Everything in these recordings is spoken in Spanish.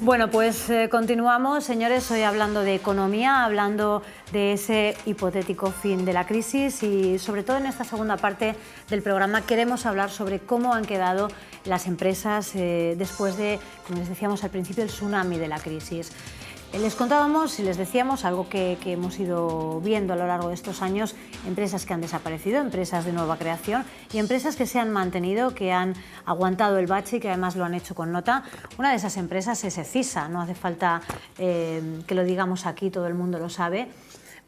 Bueno, pues continuamos, señores, hoy hablando de economía, hablando de ese hipotético fin de la crisis y sobre todo en esta segunda parte del programa queremos hablar sobre cómo han quedado las empresas después de, como les decíamos al principio, el tsunami de la crisis. Les contábamos y les decíamos algo que hemos ido viendo a lo largo de estos años, empresas que han desaparecido, empresas de nueva creación y empresas que se han mantenido, que han aguantado el bache y que además lo han hecho con nota. Una de esas empresas es Ecisa, no hace falta que lo digamos aquí, todo el mundo lo sabe.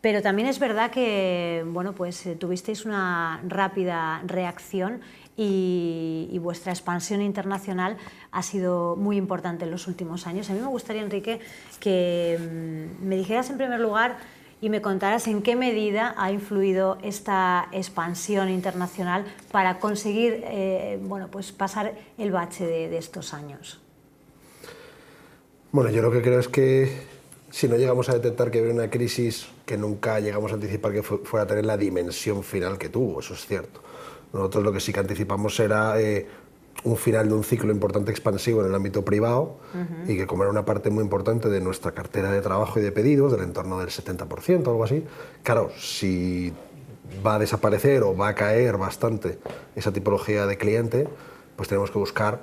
Pero también es verdad que bueno, pues, tuvisteis una rápida reacción y vuestra expansión internacional ha sido muy importante en los últimos años. A mí me gustaría, Enrique, que me dijeras en primer lugar y me contaras en qué medida ha influido esta expansión internacional para conseguir bueno, pues pasar el bache de estos años. Bueno, yo lo que creo es que si no llegamos a detectar que había una crisis que nunca llegamos a anticipar que fuera a tener la dimensión final que tuvo, eso es cierto. Nosotros lo que sí que anticipamos era un final de un ciclo importante expansivo en el ámbito privado y que como era una parte muy importante de nuestra cartera de trabajo y de pedidos, del entorno del 70% o algo así, claro, si va a desaparecer o va a caer bastante esa tipología de cliente, pues tenemos que buscar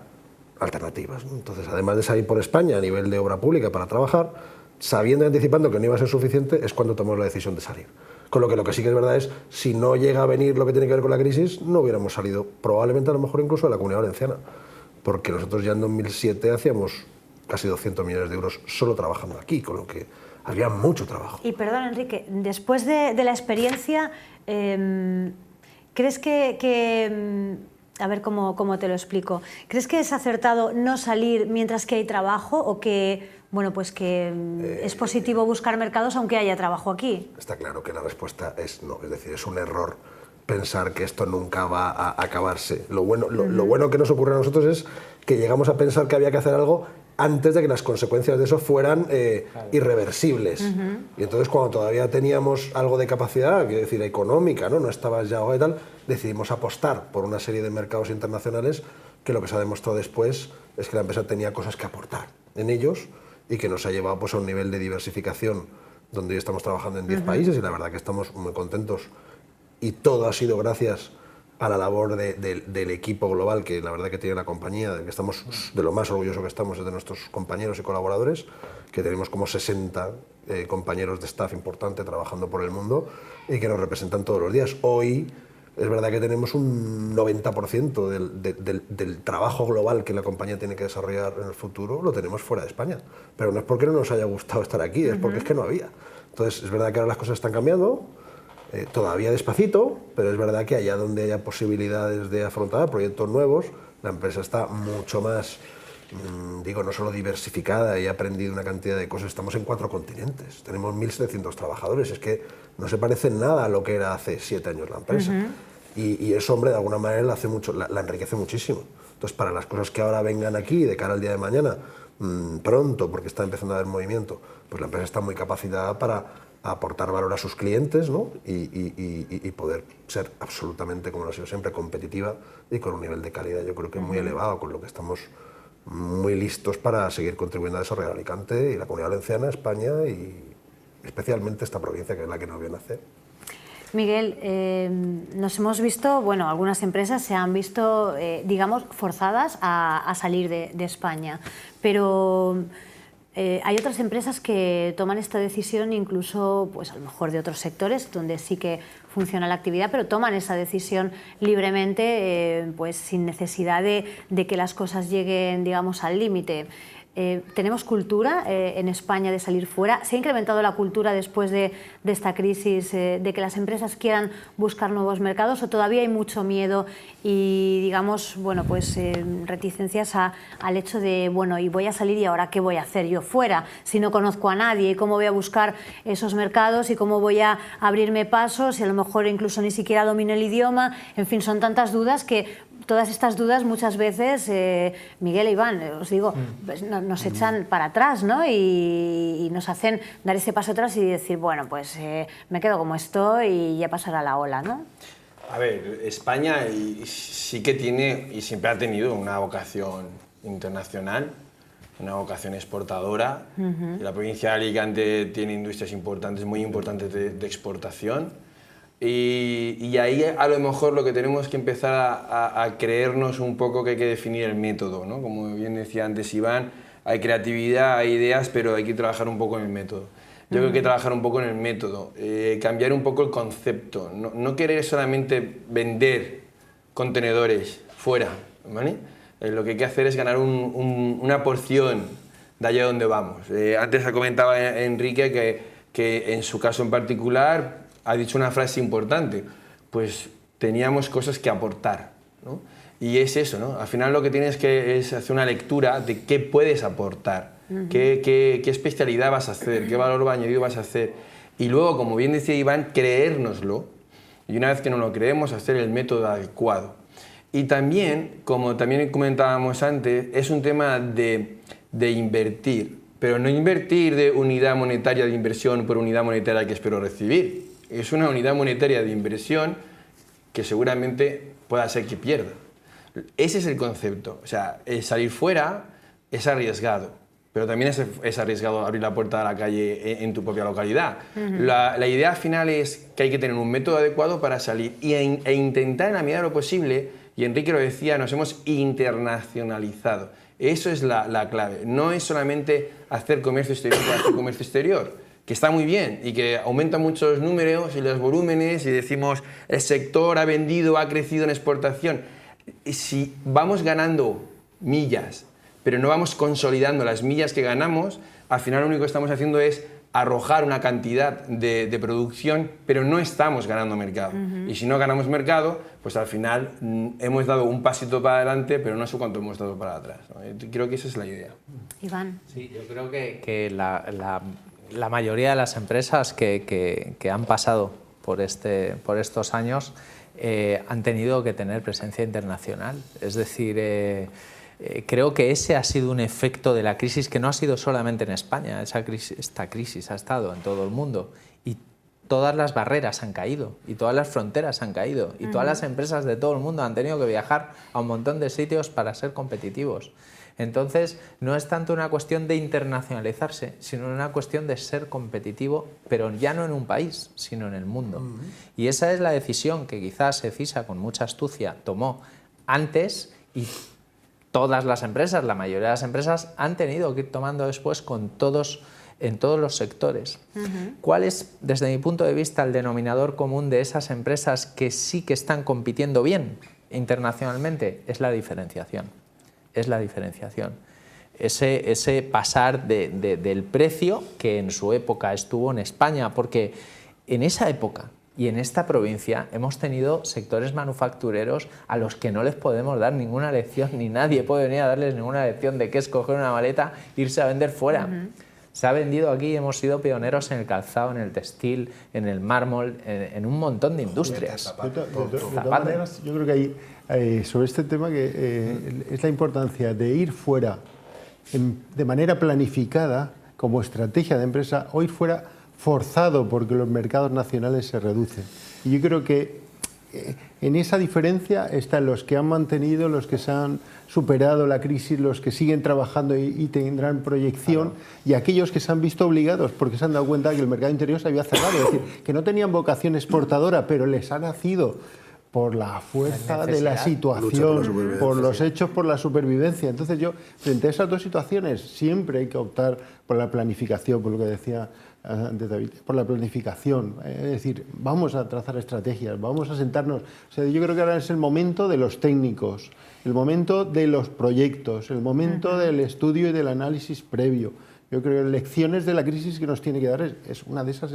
alternativas, ¿no? Entonces, además de salir por España a nivel de obra pública para trabajar, sabiendo y anticipando que no iba a ser suficiente, es cuando tomamos la decisión de salir. Con lo que sí que es verdad es, si no llega a venir lo que tiene que ver con la crisis, no hubiéramos salido probablemente a lo mejor incluso de la Comunidad Valenciana, porque nosotros ya en 2007 hacíamos casi 200 millones de euros solo trabajando aquí, con lo que había mucho trabajo. Y perdón, Enrique, después de la experiencia, ¿crees que a ver cómo te lo explico, ¿crees que es acertado no salir mientras que hay trabajo o que bueno, pues que es positivo buscar mercados aunque haya trabajo aquí? Está claro que la respuesta es no, es decir, es un error pensar que esto nunca va a acabarse. Lo bueno que nos ocurre a nosotros es que llegamos a pensar que había que hacer algo antes de que las consecuencias de eso fueran irreversibles. Y entonces cuando todavía teníamos algo de capacidad, quiero decir, económica, no estaba ya y tal, decidimos apostar por una serie de mercados internacionales que lo que se ha demostrado después es que la empresa tenía cosas que aportar en ellos y que nos ha llevado pues, a un nivel de diversificación donde hoy estamos trabajando en 10 países y la verdad que estamos muy contentos y todo ha sido gracias a la labor del equipo global que la verdad que tiene la compañía, de que estamos de lo más orgulloso que estamos es de nuestros compañeros y colaboradores, que tenemos como 60 compañeros de staff importante trabajando por el mundo y que nos representan todos los días. Hoy es verdad que tenemos un 90% del trabajo global que la compañía tiene que desarrollar en el futuro, lo tenemos fuera de España. Pero no es porque no nos haya gustado estar aquí, es porque es que no había. Entonces, es verdad que ahora las cosas están cambiando, todavía despacito, pero es verdad que allá donde haya posibilidades de afrontar proyectos nuevos, la empresa está mucho más, digo, no solo diversificada y ha aprendido una cantidad de cosas, estamos en 4 continentes, tenemos 1.700 trabajadores, es que no se parece en nada a lo que era hace 7 años la empresa. Y eso, hombre, de alguna manera la enriquece muchísimo. Entonces, para las cosas que ahora vengan aquí, de cara al día de mañana, pronto, porque está empezando a haber movimiento, pues la empresa está muy capacitada para aportar valor a sus clientes, ¿no? y poder ser absolutamente, como lo ha sido siempre, competitiva y con un nivel de calidad, yo creo que muy elevado, con lo que estamos muy listos para seguir contribuyendo a desarrollar Alicante y la Comunidad Valenciana, España y especialmente esta provincia que es la que nos viene a hacer. Miguel, nos hemos visto, bueno, algunas empresas se han visto, digamos, forzadas a salir de España, pero hay otras empresas que toman esta decisión incluso, pues a lo mejor de otros sectores donde sí que funciona la actividad, pero toman esa decisión libremente, pues sin necesidad de que las cosas lleguen, digamos, al límite. ¿Tenemos cultura en España de salir fuera? ¿Se ha incrementado la cultura después de esta crisis, de que las empresas quieran buscar nuevos mercados o todavía hay mucho miedo y, digamos, bueno, pues reticencias al hecho de, bueno, y voy a salir y ahora qué voy a hacer yo fuera si no conozco a nadie y cómo voy a buscar esos mercados y cómo voy a abrirme pasos y a lo mejor incluso ni siquiera domino el idioma? En fin, son tantas dudas que todas estas dudas muchas veces, Miguel e Iván, os digo, pues nos echan para atrás, ¿no? Y nos hacen dar ese paso atrás y decir, bueno, pues me quedo como estoy y ya pasará la ola, ¿no? A ver, España sí que tiene y siempre ha tenido una vocación internacional. una vocación exportadora. La provincia de Alicante tiene industrias importantes, muy importantes de exportación. Y ahí a lo mejor lo que tenemos que empezar a creernos un poco que hay que definir el método, ¿no? Como bien decía antes Iván, hay creatividad, hay ideas, pero hay que trabajar un poco en el método. Yo creo que hay que trabajar un poco en el método, cambiar un poco el concepto, no querer solamente vender contenedores fuera, ¿vale? Lo que hay que hacer es ganar una porción de allá donde vamos. Antes comentaba Enrique que en su caso en particular ha dicho una frase importante, pues teníamos cosas que aportar, ¿no? Y es eso, ¿no? Al final lo que tienes que es hacer una lectura de qué puedes aportar, qué especialidad vas a hacer, qué valor añadido vas a hacer. Y luego, como bien decía Iván, creérnoslo. Y una vez que nos lo creemos, hacer el método adecuado. Y también, como también comentábamos antes, es un tema de invertir, pero no invertir de unidad monetaria de inversión por unidad monetaria que espero recibir. Es una unidad monetaria de inversión que seguramente pueda ser que pierda. Ese es el concepto. O sea, el salir fuera es arriesgado, pero también es arriesgado abrir la puerta a la calle en tu propia localidad. La idea final es que hay que tener un método adecuado para salir e intentar en la medida de lo posible, y Enrique lo decía, nos hemos internacionalizado. Eso es la clave. No es solamente hacer comercio exterior para hacer comercio exterior, que está muy bien y que aumenta mucho los números y los volúmenes y decimos el sector ha vendido, ha crecido en exportación. Si vamos ganando millas, pero no vamos consolidando las millas que ganamos, al final lo único que estamos haciendo es arrojar una cantidad de producción, pero no estamos ganando mercado. Y si no ganamos mercado, pues al final hemos dado un pasito para adelante, pero no sé cuánto hemos dado para atrás, ¿no? Creo que esa es la idea. Iván. Sí, yo creo que la mayoría de las empresas que han pasado por estos años han tenido que tener presencia internacional. Es decir, creo que ese ha sido un efecto de la crisis que no ha sido solamente en España. Esta crisis ha estado en todo el mundo y todas las barreras han caído y todas las fronteras han caído y todas las empresas de todo el mundo han tenido que viajar a un montón de sitios para ser competitivos. Entonces, no es tanto una cuestión de internacionalizarse, sino una cuestión de ser competitivo, pero ya no en un país, sino en el mundo. Y esa es la decisión que quizás ECISA, con mucha astucia, tomó antes y todas las empresas, la mayoría de las empresas, han tenido que ir tomando después en todos los sectores. ¿Cuál es, desde mi punto de vista, el denominador común de esas empresas que sí que están compitiendo bien internacionalmente? Es la diferenciación. Es la diferenciación. Ese pasar del precio que en su época estuvo en España, porque en esa época y en esta provincia hemos tenido sectores manufactureros a los que no les podemos dar ninguna lección, ni nadie puede venir a darles ninguna lección de qué es coger una maleta e irse a vender fuera. Se ha vendido aquí, hemos sido pioneros en el calzado, en el textil, en el mármol, en un montón de industrias. De todas maneras, yo creo que hay, sobre este tema, que es la importancia de ir fuera de manera planificada, como estrategia de empresa, o ir fuera forzado porque los mercados nacionales se reducen. Y yo creo que en esa diferencia están los que han mantenido, los que se han superado la crisis, los que siguen trabajando y tendrán proyección, y aquellos que se han visto obligados porque se han dado cuenta que el mercado interior se había cerrado, es decir, que no tenían vocación exportadora, pero les ha nacido por la fuerza de la situación, por los hechos, por la supervivencia. Entonces yo, frente a esas dos situaciones, siempre hay que optar por la planificación, por lo que decía antes David, por la planificación. Es decir, vamos a trazar estrategias, vamos a sentarnos. O sea, yo creo que ahora es el momento de los técnicos, el momento de los proyectos, el momento del estudio y del análisis previo. Yo creo que lecciones de la crisis que nos tiene que dar es una de esas,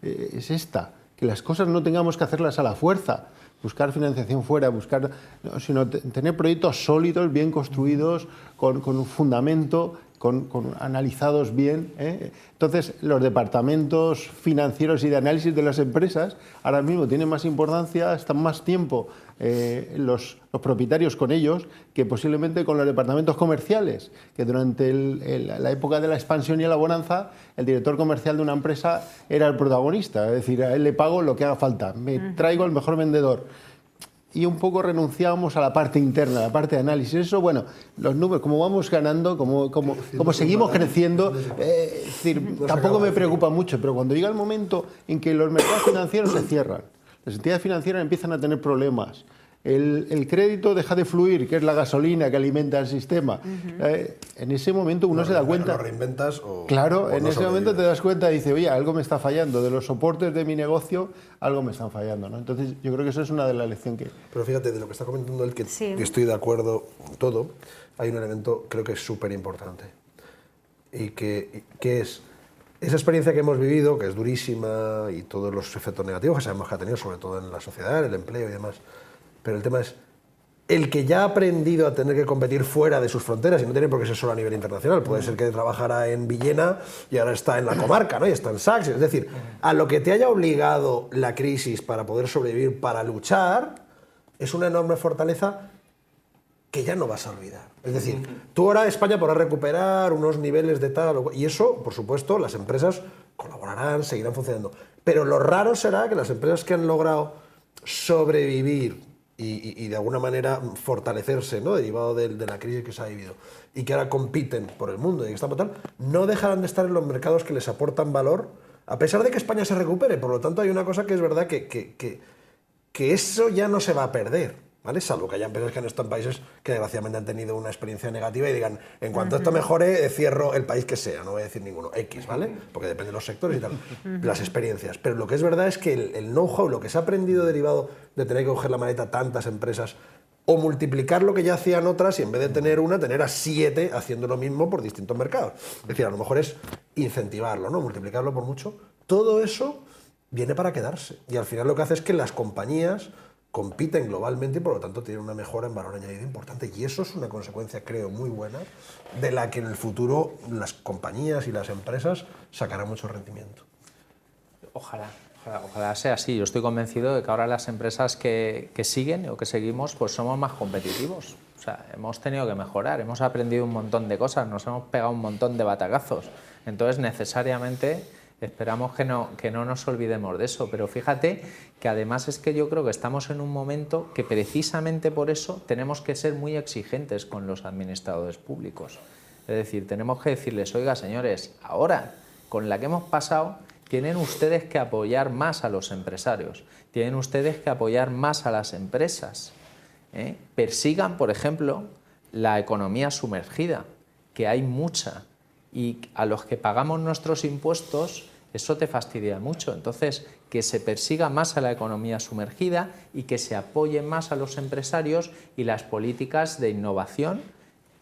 es esta, que las cosas no tengamos que hacerlas a la fuerza, buscar financiación fuera, sino tener proyectos sólidos, bien construidos, con un fundamento, analizados bien. Entonces, los departamentos financieros y de análisis de las empresas ahora mismo tienen más importancia, están más tiempo los propietarios con ellos que posiblemente con los departamentos comerciales, que durante la época de la expansión y la bonanza, el director comercial de una empresa era el protagonista, es decir, a él le pago lo que haga falta, me traigo el mejor vendedor. y un poco renunciábamos a la parte interna, a la parte de análisis. Eso, bueno, los números, como vamos ganando, como seguimos creciendo, es decir, tampoco me preocupa mucho, pero cuando llega el momento en que los mercados financieros se cierran, las entidades financieras empiezan a tener problemas, el crédito deja de fluir, que es la gasolina que alimenta el sistema. En ese momento uno se da cuenta. Lo reinventas o. Claro, o en no ese momento sobrevives. te das cuenta y dices, oye, algo me está fallando. De los soportes de mi negocio, algo me están fallando, ¿no? Entonces, yo creo que eso es una de las lecciones que. Pero fíjate, de lo que está comentando él, que Sí. estoy de acuerdo en todo, hay un elemento creo que es súper importante. Y que es esa experiencia que hemos vivido, que es durísima, y todos los efectos negativos que sabemos que ha tenido, sobre todo en la sociedad, en el empleo y demás. Pero el tema es, el que ya ha aprendido a tener que competir fuera de sus fronteras, y no tiene por qué ser solo a nivel internacional, puede ser que trabajara en Villena y ahora está en la comarca, ¿no? Y está en Sachs. Es decir, a lo que te haya obligado la crisis para poder sobrevivir, para luchar, es una enorme fortaleza que ya no vas a olvidar. Es decir, tú ahora España podrá recuperar unos niveles de tal, y eso, por supuesto, las empresas colaborarán, seguirán funcionando. Pero lo raro será que las empresas que han logrado sobrevivir y de alguna manera fortalecerse, ¿no? Derivado de la crisis que se ha vivido, y que ahora compiten por el mundo y que están tal, no dejarán de estar en los mercados que les aportan valor, a pesar de que España se recupere. Por lo tanto, hay una cosa que es verdad que eso ya no se va a perder, ¿vale? Salvo que haya empresas que no están en países que desgraciadamente han tenido una experiencia negativa y digan, en cuanto esto mejore, cierro el país que sea, no voy a decir ninguno, X, ¿vale? Porque depende de los sectores y tal, las experiencias. Pero lo que es verdad es que el know-how, lo que se ha aprendido derivado de tener que coger la maleta tantas empresas, o multiplicar lo que ya hacían otras y en vez de tener una, tener a 7 haciendo lo mismo por distintos mercados. Es decir, a lo mejor es incentivarlo, ¿no? Multiplicarlo por mucho. Todo eso viene para quedarse. Y al final lo que hace es que las compañías compiten globalmente y por lo tanto tienen una mejora en valor añadido importante. Y eso es una consecuencia, creo, muy buena, de la que en el futuro las compañías y las empresas sacarán mucho rendimiento. Ojalá sea así. Yo estoy convencido de que ahora las empresas que siguen o que seguimos, pues somos más competitivos. O sea, hemos tenido que mejorar, hemos aprendido un montón de cosas, nos hemos pegado un montón de batagazos. Entonces, necesariamente, esperamos que no nos olvidemos de eso. Pero fíjate que además es que yo creo que estamos en un momento que precisamente por eso tenemos que ser muy exigentes con los administradores públicos. Es decir, tenemos que decirles, oiga, señores, ahora, con la que hemos pasado, tienen ustedes que apoyar más a los empresarios, tienen ustedes que apoyar más a las empresas. Persigan, por ejemplo, la economía sumergida, que hay mucha, y a los que pagamos nuestros impuestos, eso te fastidia mucho. Entonces, que se persiga más a la economía sumergida y que se apoye más a los empresarios y las políticas de innovación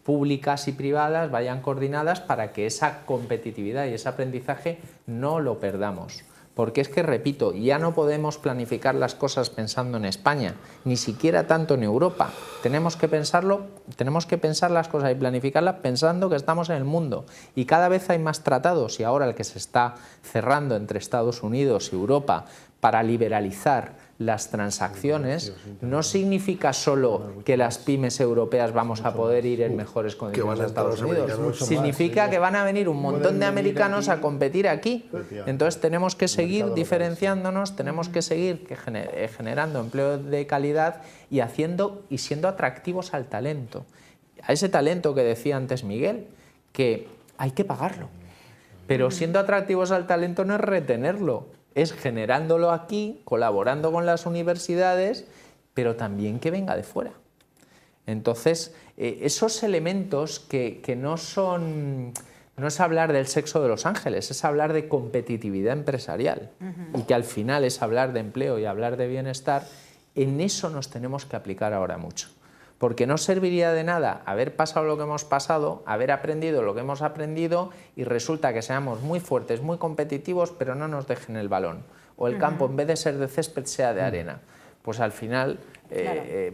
públicas y privadas vayan coordinadas para que esa competitividad y ese aprendizaje no lo perdamos. Porque es que, repito, ya no podemos planificar las cosas pensando en España, ni siquiera tanto en Europa. Tenemos que pensar las cosas y planificarlas pensando que estamos en el mundo. Y cada vez hay más tratados, y ahora el que se está cerrando entre Estados Unidos y Europa para liberalizar las transacciones, no significa solo que las pymes europeas vamos a poder ir en mejores condiciones a Estados Unidos. Significa que van a venir un montón de americanos a competir aquí. Entonces tenemos que seguir diferenciándonos, tenemos que seguir generando empleo de calidad y siendo atractivos al talento. A ese talento que decía antes Miguel, que hay que pagarlo. Pero siendo atractivos al talento no es retenerlo, es generándolo aquí, colaborando con las universidades, pero también que venga de fuera. Entonces, esos elementos que no es hablar del sexo de los ángeles, es hablar de competitividad empresarial, y que al final es hablar de empleo y hablar de bienestar, en eso nos tenemos que aplicar ahora mucho. Porque no serviría de nada haber pasado lo que hemos pasado, haber aprendido lo que hemos aprendido y resulta que seamos muy fuertes, muy competitivos, pero no nos dejen el balón. O el campo, en vez de ser de césped, sea de arena. Pues al final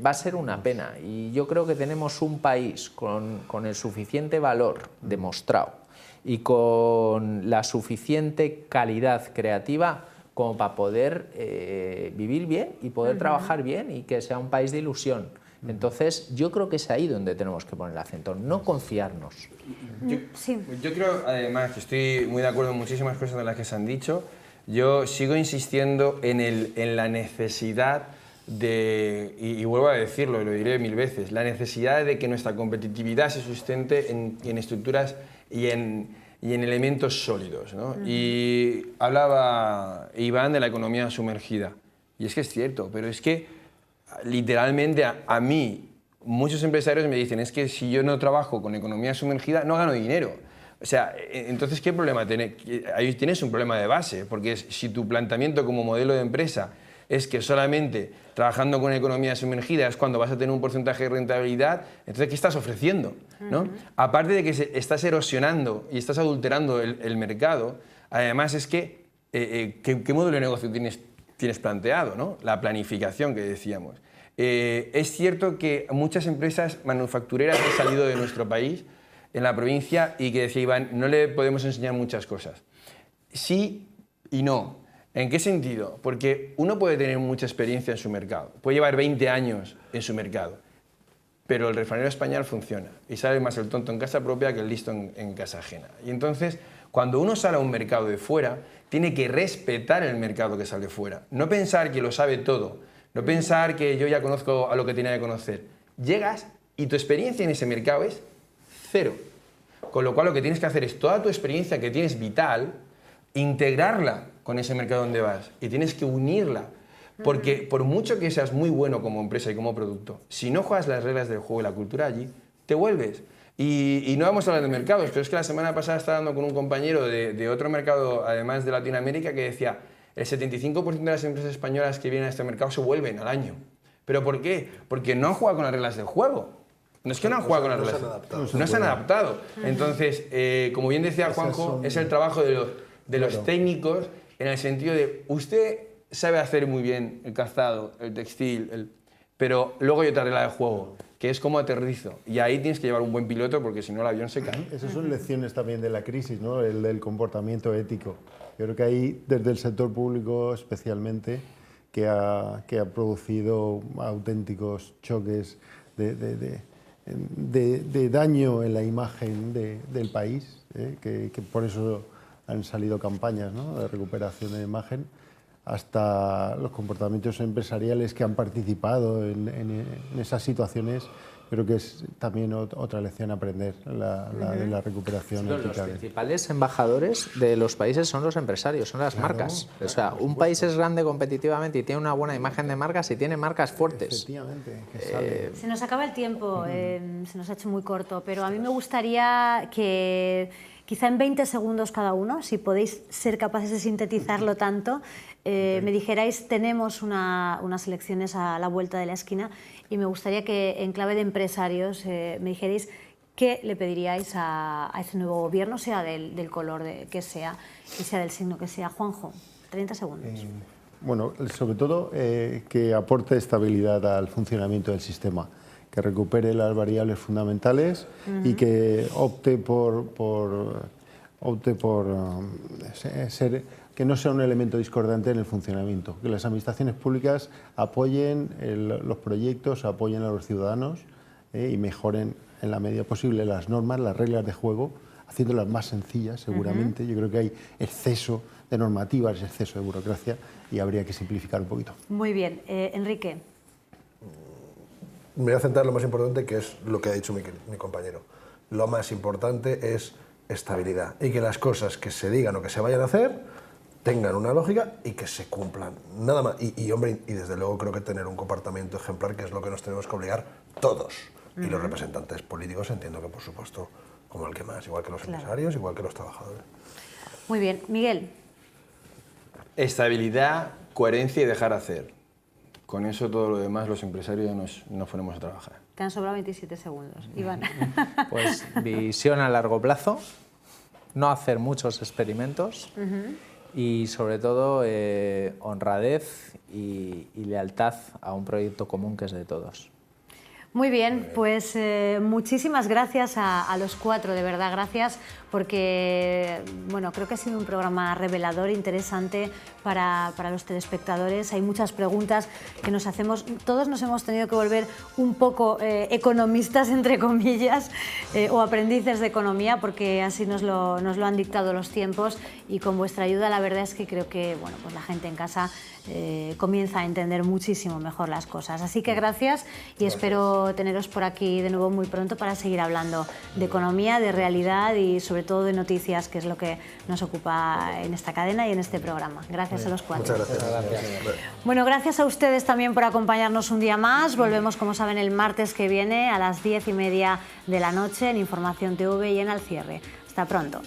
va a ser una pena. Y yo creo que tenemos un país con el suficiente valor demostrado y con la suficiente calidad creativa como para poder vivir bien y poder trabajar bien y que sea un país de ilusión. Entonces, yo creo que es ahí donde tenemos que poner el acento, no confiarnos. Yo creo, además, que estoy muy de acuerdo en muchísimas cosas de las que se han dicho. Yo sigo insistiendo en la necesidad y vuelvo a decirlo, y lo diré 1000 veces, la necesidad de que nuestra competitividad se sustente en estructuras y en elementos sólidos, ¿no? Y hablaba Iván de la economía sumergida, y es que es cierto, pero es que literalmente a mí muchos empresarios me dicen, es que si yo no trabajo con economía sumergida no gano dinero. O sea, entonces, ¿qué problema tienes? Ahí tienes un problema de base, porque si tu planteamiento como modelo de empresa es que solamente trabajando con economía sumergida es cuando vas a tener un porcentaje de rentabilidad, entonces, ¿qué estás ofreciendo? ¿No? Aparte de que estás erosionando y estás adulterando el mercado, además es que, ¿qué modelo de negocio tienes planteado, ¿no? La planificación que decíamos. Es cierto que muchas empresas manufactureras han salido de nuestro país, en la provincia, y que decía Iván, no le podemos enseñar muchas cosas. Sí y no. ¿En qué sentido? Porque uno puede tener mucha experiencia en su mercado, puede llevar 20 años en su mercado, pero el refranero español funciona y sabe más el tonto en casa propia que el listo en casa ajena. Y entonces, cuando uno sale a un mercado de fuera, tiene que respetar el mercado que sale fuera. No pensar que lo sabe todo, no pensar que yo ya conozco a lo que tenía que conocer. Llegas y tu experiencia en ese mercado es cero. Con lo cual lo que tienes que hacer es toda tu experiencia que tienes vital, integrarla con ese mercado donde vas y tienes que unirla. Porque por mucho que seas muy bueno como empresa y como producto, si no juegas las reglas del juego y la cultura allí, te vuelves. Y no vamos a hablar de mercados, pero es que la semana pasada estaba hablando con un compañero de otro mercado, además de Latinoamérica, que decía el 75% de las empresas españolas que vienen a este mercado se vuelven al año. ¿Pero por qué? Porque no han jugado con las reglas del juego. No es que no han jugado con las reglas, no se han adaptado. Entonces, como bien decía Juanjo, es el trabajo de los técnicos en el sentido de usted sabe hacer muy bien el calzado, el textil, pero luego hay otra regla de juego, que es cómo aterrizo. Y ahí tienes que llevar un buen piloto porque si no el avión se cae. Esas son lecciones también de la crisis, ¿no? El del comportamiento ético. Yo creo que ahí, desde el sector público especialmente, que ha producido auténticos choques de daño en la imagen del país, que por eso han salido campañas, ¿no?, de recuperación de imagen, hasta los comportamientos empresariales que han participado en esas situaciones. Creo que es también otra lección a aprender, la de la recuperación ética. Los principales embajadores de los países son los empresarios, son las marcas. O sea, un país es grande competitivamente y tiene una buena imagen de marcas y tiene marcas fuertes. Efectivamente, que sale. Se nos acaba el tiempo, se nos ha hecho muy corto, pero a mí me gustaría que quizá en 20 segundos cada uno, si podéis ser capaces de sintetizarlo tanto, me dijerais, tenemos unas elecciones a la vuelta de la esquina y me gustaría que en clave de empresarios me dijerais qué le pediríais a ese nuevo gobierno, sea del color que sea del signo que sea. Juanjo, 30 segundos. Bueno, sobre todo que aporte estabilidad al funcionamiento del sistema, que recupere las variables fundamentales y que opte por ser, que no sea un elemento discordante en el funcionamiento, que las administraciones públicas apoyen los proyectos, apoyen a los ciudadanos y mejoren en la medida posible las normas, las reglas de juego, haciéndolas más sencillas seguramente. Yo creo que hay exceso de normativas, exceso de burocracia y habría que simplificar un poquito. Muy bien. Enrique. Me voy a centrar en lo más importante, que es lo que ha dicho mi compañero. Lo más importante es estabilidad y que las cosas que se digan o que se vayan a hacer tengan una lógica y que se cumplan. Nada más. Y hombre, y desde luego creo que tener un comportamiento ejemplar, que es lo que nos tenemos que obligar todos. Y los representantes políticos entiendo que, por supuesto, como el que más, igual que los empresarios, igual que los trabajadores. Muy bien. Miguel. Estabilidad, coherencia y dejar hacer. Con eso todo lo demás los empresarios nos ponemos a trabajar. Te han sobrado 27 segundos. Iván. Pues visión a largo plazo, no hacer muchos experimentos y sobre todo honradez y lealtad a un proyecto común que es de todos. Muy bien, pues muchísimas gracias a los cuatro, de verdad, gracias, porque bueno, creo que ha sido un programa revelador, interesante para los telespectadores. Hay muchas preguntas que nos hacemos, todos nos hemos tenido que volver un poco economistas, entre comillas, o aprendices de economía, porque así nos lo han dictado los tiempos, y con vuestra ayuda la verdad es que creo que bueno, pues la gente en casa comienza a entender muchísimo mejor las cosas. Así que gracias y espero teneros por aquí de nuevo muy pronto para seguir hablando de economía, de realidad y sobre todo de noticias, que es lo que nos ocupa en esta cadena y en este programa. Gracias a los cuatro. Muchas gracias. Bueno, gracias a ustedes también por acompañarnos un día más. Volvemos, como saben, el martes que viene a las 10:30 de la noche en Información TV y en Al Cierre. Hasta pronto.